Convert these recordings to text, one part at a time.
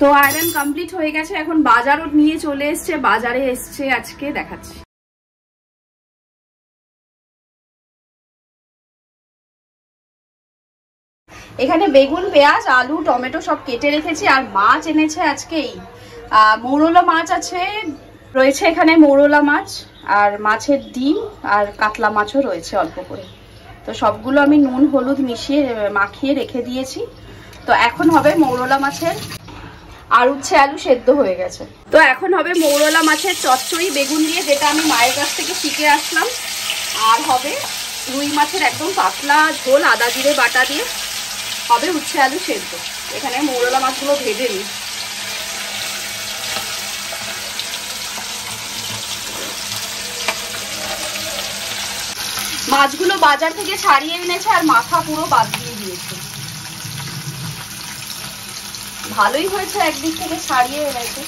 তো iron complete হয়ে গেছে, এখন বাজারও নিয়ে চলে এসছে, বাজারে এসছে আজকে, দেখাচ্ছি। এখানে বেগুন, পেঁয়াজ, আলু, টমেটো সব কেটে রেখেছি। আর মাছ এনেছে আজকেই, মৌরলা মাছ আছে, রয়েছে এখানে মৌরলা মাছ, আর মাছের ডিম, আর কাতলা মাছও রয়েছে অল্প করে। তো সবগুলো আমি নুন হলুদ মিশিয়ে মাখিয়ে রেখে দিয়েছি। তো এখন হবে মৌরলা মাছের, আর উচ্ছে আলু সেদ্ধ হয়ে গেছে। তো এখন হবে মৌরলা মাছের চচ্চড়ি বেগুন দিয়ে, যেটা আমি মায়ের কাছ থেকে শিখে আসলাম। আর হবে রুই মাছের একদম পাতলা ঝোল আদা জিরে বাটা দিয়ে, হবে উচ্ছে আলু সেদ্ধ। এখানে মৌরলা মাছগুলো ভেজে নিই। মাছগুলো বাজার থেকে ছাড়িয়ে এনেছে, আর মাথা পুরো বাদ দিয়ে দিয়েছে। ভালোই হয়েছে, একদিক থেকে ছাড়িয়ে এনেছে।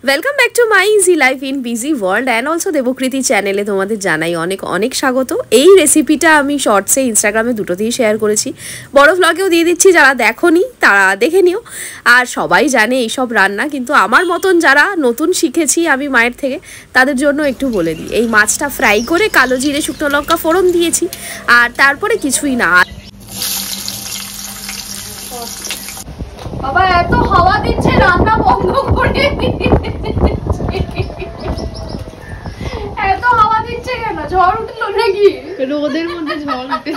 Welcome back to my easy life in busy world and also Debkriti চ্যানেলে তোমাদের জানাই অনেক অনেক স্বাগত। এই রেসিপিটা আমি শর্টসে ইনস্টাগ্রামে দুটোতেই শেয়ার করেছি, বড় ভ্লগেও দিয়ে দিচ্ছি, যারা দেখোনি তারা দেখে নিও। আর সবাই জানে এইসব রান্না, কিন্তু আমার মতন যারা নতুন শিখেছি আমি মায়ের থেকে, তাদের জন্য একটু বলে দিই। এই মাছটা ফ্রাই করে কালো জিরে শুকনো লঙ্কা ফোড়ন দিয়েছি, আর তারপরে কিছুই না। বাবা এত হাওয়া দিচ্ছে, রান্না বন্ধ করে এত হাওয়া দিচ্ছে কেন? ঝড় উঠলো নাকি? রোদের মধ্যে ঝড় উঠে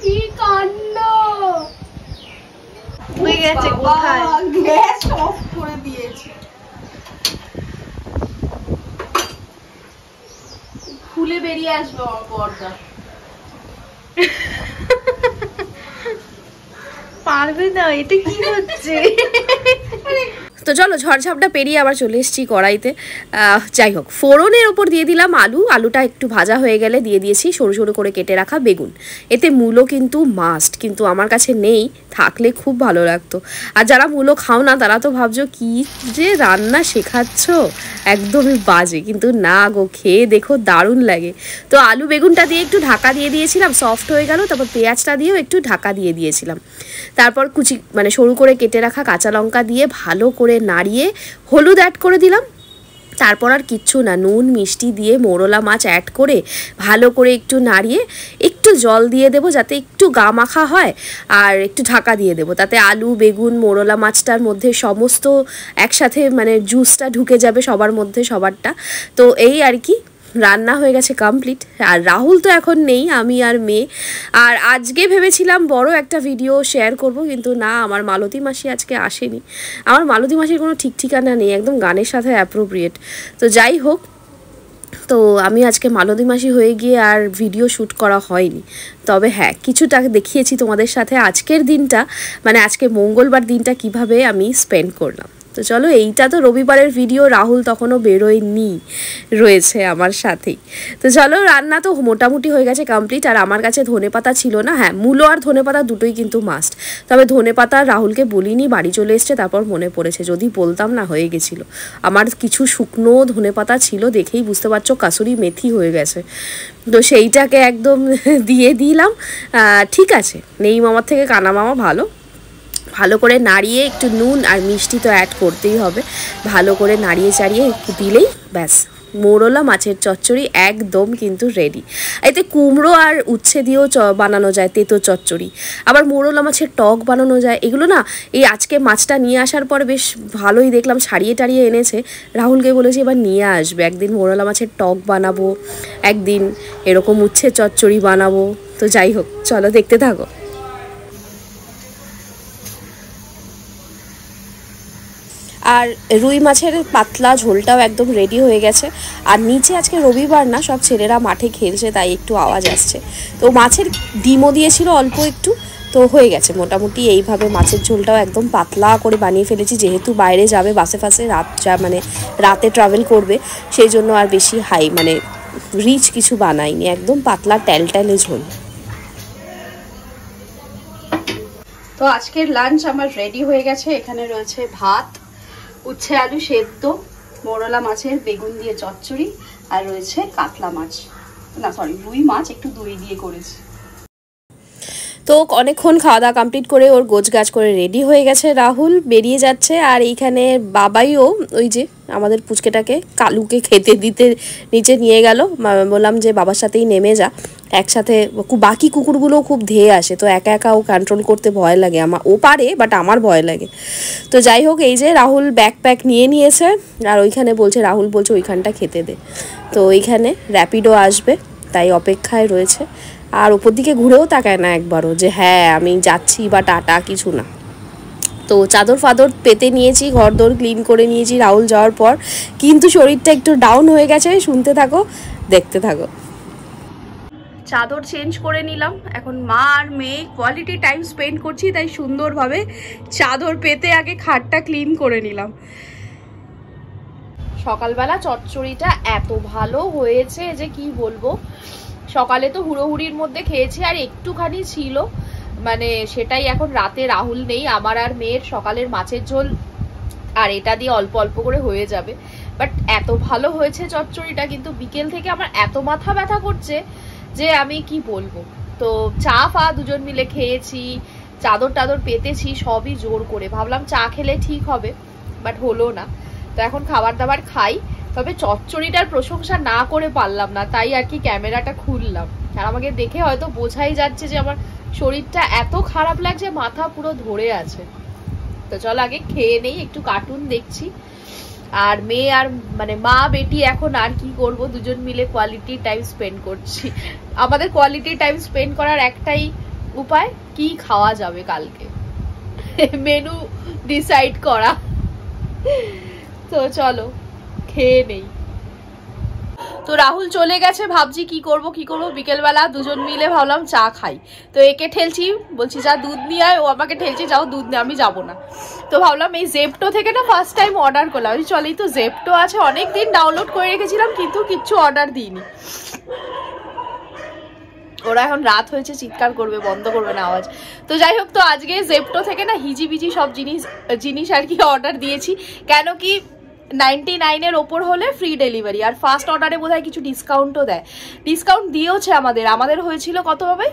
কি কাণ্ড হয়ে গেছে। কোথায় গ্যাস অফ করে দিয়েছে, খুলে বেরিয়ে আসবে আমার পর্দা। পারবে না, এটা কি হচ্ছে? তো চলো ঝড়ঝাপটা পেরিয়ে আবার চলে এসেছি কড়াইতে। যাই হোক, ফোড়নের ওপর দিয়ে দিলাম আলু। আলুটা একটু ভাজা হয়ে গেলে দিয়ে দিয়েছি সরু সরু করে কেটে রাখা বেগুন। এতে মূলো কিন্তু মাস্ট, কিন্তু আমার কাছে নেই, থাকলে খুব ভালো লাগতো। আর যারা মূলো খাও না তারা তো ভাবছো কি যে রান্না শেখাচ্ছ, একদমই বাজে। কিন্তু না গো, খেয়ে দেখো দারুণ লাগে। তো আলু বেগুনটা দিয়ে একটু ঢাকা দিয়ে দিয়েছিলাম, সফট হয়ে গেল। তারপর পেঁয়াজটা দিয়েও একটু ঢাকা দিয়ে দিয়েছিলাম। তারপর কুচি মানে সরু করে কেটে রাখা কাঁচা লঙ্কা দিয়ে ভালো করে নাড়িয়ে হলুদ অ্যাড করে দিলাম। তারপর আর কিচ্ছু না, নুন মিষ্টি দিয়ে মৌরলা মাছ অ্যাড করে ভালো করে একটু নাড়িয়ে একটু জল দিয়ে দেবো, যাতে একটু গা মাখা হয়। আর একটু ঢাকা দিয়ে দেবো, তাতে আলু বেগুন মৌরলা মাছটার মধ্যে সমস্ত একসাথে মানে জুসটা ঢুকে যাবে সবার মধ্যে, সবারটা। তো এই আর কি, রান্না হয়ে গেছে কমপ্লিট। আর রাহুল তো এখন নেই, আমি আর মেয়ে। আর আজকে ভেবেছিলাম বড় একটা ভিডিও শেয়ার করব, কিন্তু না, আমার মালতী মাসি আজকে আসেনি। আমার মালতী মাসির কোনো ঠিক ঠিকানা নেই, একদম গানের সাথে অ্যাপ্রোপ্রিয়েট। তো যাই হোক, তো আমি আজকে মালতী মাসি হয়ে গিয়ে আর ভিডিও শ্যুট করা হয়নি। তবে হ্যাঁ, কিছুটা দেখিয়েছি তোমাদের সাথে আজকের দিনটা, মানে আজকে মঙ্গলবার দিনটা কিভাবে আমি স্পেন্ড করলাম। তো চলো, এইটা তো রবিবারের ভিডিও, রাহুল তখনও বেরোয়নি, রয়েছে আমার সাথেই। তো চলো, রান্না তো মোটামুটি হয়ে গেছে কমপ্লিট। আর আমার কাছে ধনেপাতা ছিল না। হ্যাঁ, মূলো আর ধনেপাতা দুটোই কিন্তু মাস্ট। তবে ধনেপাতা রাহুলকে বলিনি, বাড়ি চলে এসছে, তারপর মনে পড়েছে, যদি বলতাম না হয়ে গেছিলো। আমার কিছু শুকনো ধনেপাতা ছিল, দেখেই বুঝতে পারছো কাসুরি মেথি হয়ে গেছে। তো সেইটাকে একদম দিয়ে দিলাম। ঠিক আছে, নেই মামার থেকে কানা মামা ভালো। ভালো করে নাড়িয়ে একটু নুন আর মিষ্টি তো অ্যাড করতেই হবে, ভালো করে নাড়িয়ে চাড়িয়ে একটু দিলেই ব্যাস, মৌরলা মাছের চচ্চড়ি একদম কিন্তু রেডি। এতে কুমড়ো আর উচ্ছে দিয়েও বানানো যায় তেতো চচ্চড়ি, আবার মৌরলা মাছের টক বানানো যায়। এগুলো না, এই আজকে মাছটা নিয়ে আসার পর বেশ ভালোই দেখলাম, ছাড়িয়ে টাড়িয়ে এনেছে। রাহুলকে বলেছি এবার নিয়ে আসবে, একদিন মৌরলা মাছের টক বানাবো, একদিন এরকম উচ্ছে চচ্চড়ি বানাবো। তো যাই হোক, চলো দেখতে থাকো। আর রুই মাছের পাতলা ঝোলটাও একদম রেডি হয়ে গেছে। আর নিচে আজকে রবিবার না, সব ছেলেরা মাঠে খেলছে, তাই একটু আওয়াজ আসছে। তো মাছের ডিমও দিয়েছিল অল্প একটু, তো হয়ে গেছে মোটামুটি। এইভাবে মাছের ঝোলটাও একদম পাতলা করে বানিয়ে ফেলেছি, যেহেতু বাইরে যাবে বাসে ফাসে, মানে রাতে ট্রাভেল করবে, সেই জন্য আর বেশি মানে রিচ কিছু বানাইনি, একদম পাতলা ট্যালট্যালে ঝোল। তো আজকের লাঞ্চ আমার রেডি হয়ে গেছে। এখানে রয়েছে ভাত, উচ্ছে আলু সেদ্ধ, মৌরলা মাছের বেগুন দিয়ে চচ্চড়ি, আর রয়েছে কাতলা মাছ, না সরি রুই মাছ, একটু দই দিয়ে করেছি। তো অনেকক্ষণ খাওয়া দাওয়া কমপ্লিট করে ওর গোছগাছ করে রেডি হয়ে গেছে রাহুল, বেরিয়ে যাচ্ছে। আর এইখানে বাবাইও ওই যে আমাদের পুচকেটাকে কালুকে খেতে দিতে নিচে নিয়ে গেল। বললাম যে বাবার সাথেই নেমে যা, একসাথে বাকি কুকুরগুলোও খুব ধেয়ে আসে, তো একা একা ও কন্ট্রোল করতে ভয় লাগে। ও পারে বাট আমার ভয় লাগে। তো যাই হোক, এই যে রাহুল ব্যাকপ্যাক নিয়ে নিয়েছে আর ওইখানে বলছে, রাহুল বলছে ওইখানটা খেতে দে। তো ওইখানে র্যাপিডো আসবে তাই অপেক্ষায় রয়েছে। আর ওপর দিকে ঘুরেও তাকায় না একবারও যে হ্যাঁ আমি যাচ্ছি বা টাটা, কিছু না। তো চাদর ফাদর পেতে নিয়েছি, ঘর দোর ক্লিন করে নিয়েছি রাহুল যাওয়ার পর, কিন্তু শরীরটা একটু ডাউন হয়ে গেছে। শুনতে থাকো, দেখতে থাকো। চাদর চেঞ্জ করে নিলাম, এখন মা আর মেয়ে কোয়ালিটি টাইম স্পেন্ড করছি, তাই সুন্দরভাবে চাদর পেতে আগে খাটটা ক্লিন করে নিলাম। সকালবেলা চচ্চড়িটা এত ভালো হয়েছে যে কি বলবো। সকালে তো হুড়োহুড়ির মধ্যে খেয়েছি আর একটুখানি ছিল, মানে সেটাই এখন রাতে রাহুল নেই, আমার আর মেয়ের সকালের মাছের ঝোল আর এটা দিয়ে অল্প অল্প করে হয়ে যাবে। বাট এত ভালো হয়েছে চচ্চড়িটা, কিন্তু বিকেল থেকে আমার এত মাথা ব্যথা করছে যে আমি কি বলবো। তো চা ফা দুজন মিলে খেয়েছি, চাদর টাদর পেতেছি সবই জোর করে, ভাবলাম চা খেলে ঠিক হবে, বাট হলো না। তো এখন খাবার দাবার খাই, তবে চচ্চড়িটার প্রশংসা না করে পারলাম না, তাই আর কি ক্যামেরাটা খুললাম। আর আমাকে দেখে হয়তো বোঝাই যাচ্ছে যে আমার শরীরটা এত খারাপ লাগছে, মাথা পুরো ধরে আছে। তো চল আগে খেয়ে নেই, একটু কার্টুন দেখছি। আর মেয়ে আর মানে মা বেটি এখন আর কি করব, দুজন মিলে কোয়ালিটি টাইম স্পেন্ড করছি। আমাদের কোয়ালিটি টাইম স্পেন্ড করার একটাই উপায়, কি খাওয়া যাবে কালকে, মেনু ডিসাইড করা। তো চলো খেয়ে নেই। তো রাহুল চলে গেছে, ভাবছি কি করব বিকেলবেলা দুজন মিলে ভাবলাম চা খাই। তো একে ঠেলছি, বলছি যা দুধ নিয়ে আয়, ও আমাকে ঠেলছি যাও দুধ নিয়ে, আমি যাবো না। তো ভাবলাম এই জেপ্টো থেকে না ফার্স্ট টাইম অর্ডার করলাম, চলেই তো জেপ্টো আছে, অনেক দিন ডাউনলোড করে রেখেছিলাম কিন্তু কিচ্ছু অর্ডার দিইনি। ওরা এখন রাত হয়েছে, চিৎকার করবে, বন্ধ করবে না আওয়াজ। তো যাই হোক, তো আজকে জেপ্টো থেকে না হিজিবিজি সব জিনিস আর কি অর্ডার দিয়েছি, কেন কি 99-এর ওপর হলে ফ্রি ডেলিভারি, আর ফার্স্ট অর্ডারে বোধহয় কিছু ডিসকাউন্টও দেয়। ডিসকাউন্ট দিয়েওছে আমাদের হয়েছিল কত হবে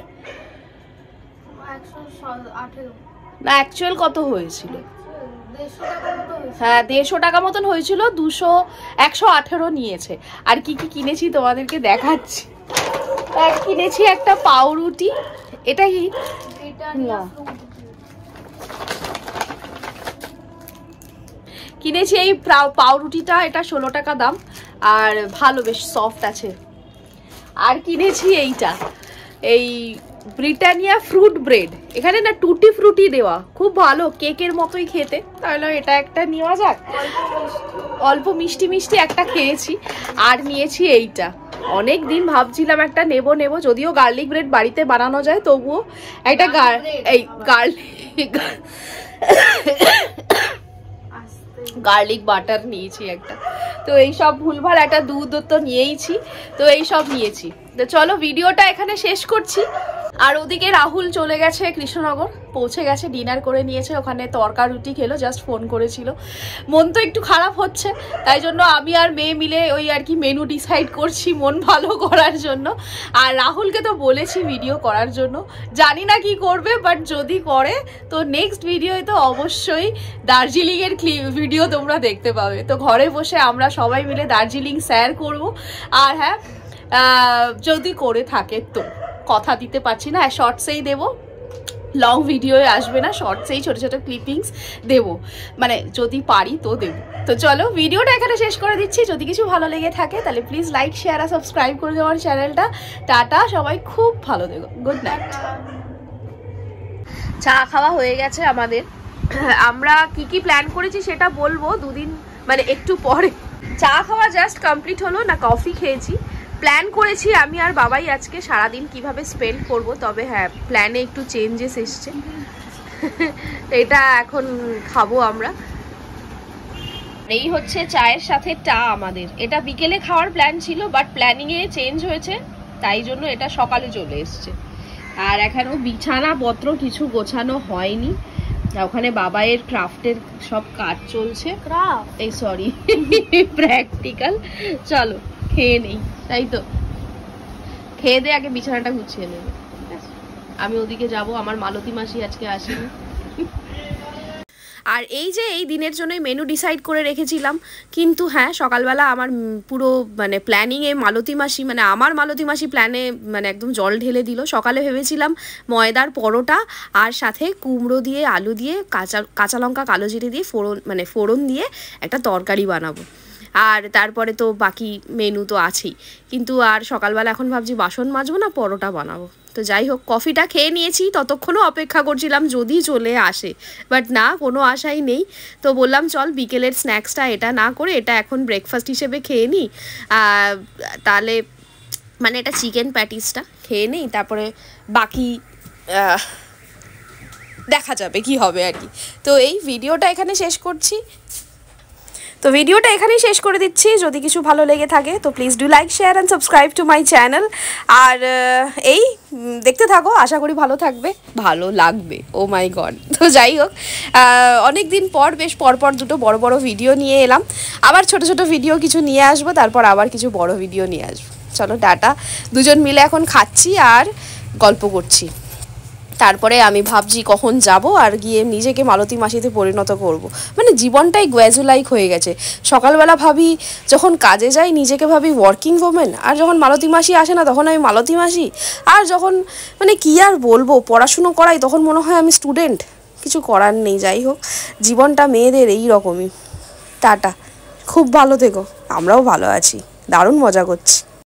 না, অ্যাকচুয়াল কত হয়েছিল, হ্যাঁ 150 টাকা মতন হয়েছিল, 118 নিয়েছে। আর কি কি কিনেছি তোমাদেরকে দেখাচ্ছি। কিনেছি একটা পাউরুটি, এটা কি না কিনেছি এই পাউরুটিটা, এটা 16 টাকা দাম, আর ভালো বেশ সফট আছে। আর কিনেছি এইটা, এই ব্রিটানিয়া ফ্রুট ব্রেড, এখানে না টুটি ফ্রুটি দেওয়া, খুব ভালো, কেকের মতোই খেতে। তাহলে এটা একটা নেওয়া যাক, অল্প মিষ্টি মিষ্টি একটা খেয়েছি। আর নিয়েছি এইটা, অনেক দিন ভাবছিলাম একটা নেব, যদিও গার্লিক ব্রেড বাড়িতে বানানো যায়, তবুও একটা গার্লিক বাটার নিয়েছি একটা। তো এইসব ভুলভাল, একটা দুধ তো নিয়েইছি, তো এইসব নিয়েছি। তো চলো ভিডিওটা এখানে শেষ করছি। আর ওদিকে রাহুল চলে গেছে কৃষ্ণনগর, পৌঁছে গেছে, ডিনার করে নিয়েছে, ওখানে তরকা রুটি খেলো, জাস্ট ফোন করেছিল। মন তো একটু খারাপ হচ্ছে, তাই জন্য আমি আর মেয়ে মিলে ওই আর কি মেনু ডিসাইড করছি মন ভালো করার জন্য। আর রাহুলকে তো বলেছি ভিডিও করার জন্য, জানি না কি করবে, বাট যদি করে তো নেক্সট ভিডিওতে তো অবশ্যই দার্জিলিংয়ের ভিডিও তোমরা দেখতে পাবে। তো ঘরে বসে আমরা সবাই মিলে দার্জিলিং শেয়ার করব। আর হ্যাঁ, যদি করে থাকে তো কথা দিতে পারছি না, শর্টসেই দেবো, লং ভিডিও আসবে না, শর্টসেই ছোট ছোট ক্লিপিংস দেবো, মানে যদি পারি তো দেবো। তো চলো ভিডিওটা এখানে শেষ করে দিচ্ছি। যদি কিছু ভালো লেগে থাকে তাহলে প্লিজ লাইক শেয়ার আর সাবস্ক্রাইব করে দেবো আমার চ্যানেলটা। টাটা, সবাই খুব ভালো দেখো, গুড নাইট। চা খাওয়া হয়ে গেছে আমাদের, আমরা কি কি প্ল্যান করেছি সেটা বলবো দুদিন মানে একটু পরে। চা খাওয়া জাস্ট কমপ্লিট হলো, না কফি খেয়েছি। প্ল্যান করেছি আমি আর বাবাই আজকে সারাদিন কিভাবে স্পেন্ড করব, তবে হ্যাঁ প্ল্যানে একটু চেঞ্জেস এসছে। এটা এখন খাবো আমরা। এই হচ্ছে চায়ের সাথে টা আমাদের, এটা বিকেলে খাওয়ার প্ল্যান ছিল, বাট প্ল্যানিংয়ে চেঞ্জ হয়েছে, তাই জন্য এটা সকালে চলে এসছে। আর এখনও বিছানা পত্র কিছু গোছানো হয়নি, ওখানে বাবাইয়ের ক্রাফটের সব কাজ চলছে, এই সরি প্র্যাকটিক্যাল। চলো খেয়ে নেই, তাই তো খেয়ে দে, আগে বিছানাটা গুছিয়ে নেবে। আমি ওদিকে যাব, আমার মালতী মাসি আজকে আসেনি। আর এই যে এই দিনের জন্যই মেনু ডিসাইড করে রেখেছিলাম, কিন্তু হ্যাঁ সকালবেলা আমার পুরো মানে প্ল্যানিংয়ে মালতী মাসি মানে আমার মালতী মাসি প্ল্যানে মানে একদম জল ঢেলে দিল। সকালে ভেবেছিলাম ময়দার পরোটা আর সাথে কুমড়ো দিয়ে আলু দিয়ে কাঁচা লঙ্কা কালো জিরে দিয়ে ফোড়ন দিয়ে একটা তরকারি বানাবো, আর তারপরে তো বাকি মেনু তো আছেই। কিন্তু আর সকালবেলা এখন ভাবছি বাসন মাজবো না পরোটা বানাবো। তো যাই হোক, কফিটা খেয়ে নিয়েছি, ততক্ষণও অপেক্ষা করছিলাম যদি চলে আসে, বাট না, কোনো আশাই নেই। তো বললাম চল বিকেলের স্ন্যাক্সটা এটা না করে এটা এখন ব্রেকফাস্ট হিসেবে খেয়ে নিই, তাহলে মানে এটা চিকেন প্যাটিসটা খেয়ে নিই, তারপরে বাকি দেখা যাবে কি হবে আর কি। তো এই ভিডিওটা এখানে শেষ করছি, তো ভিডিওটা এখানেই শেষ করে দিচ্ছি। যদি কিছু ভালো লেগে থাকে তো please do like share and subscribe to my channel. আর এই দেখতে থাকো, আশা করি ভালো থাকবে, ভালো লাগবে। Oh my god. তো যাই হোক, অনেক দিন পর বেশ পরপর দুটো বড় বড় ভিডিও নিয়ে এলাম, আবার ছোট ছোট ভিডিও কিছু নিয়ে আসবো, তারপর আবার কিছু বড় ভিডিও নিয়ে আসবো। চলো টাটা। দুজন মিলে এখন খাচ্ছি আর গল্প করছি, তারপরে আমি ভাবছি কখন যাব আর গিয়ে নিজেকে মালতী মাসিতে পরিণত করব। মানে জীবনটাই গ্র্যাজুয়ালাইক হয়ে গেছে। সকালবেলা ভাবি যখন কাজে যাই নিজেকে ভাবি ওয়ার্কিং ওমেন, আর যখন মালতী মাসি আসে না তখন আমি মালতী মাসি, আর যখন মানে কি আর বলবো পড়াশুনো করাই তখন মনে হয় আমি স্টুডেন্ট। কিছু করার নেই, যাই হোক জীবনটা মেয়েদের এই রকমই। টাটা, খুব ভালো থেকো, আমরাও ভালো আছি, দারুণ মজা করছি।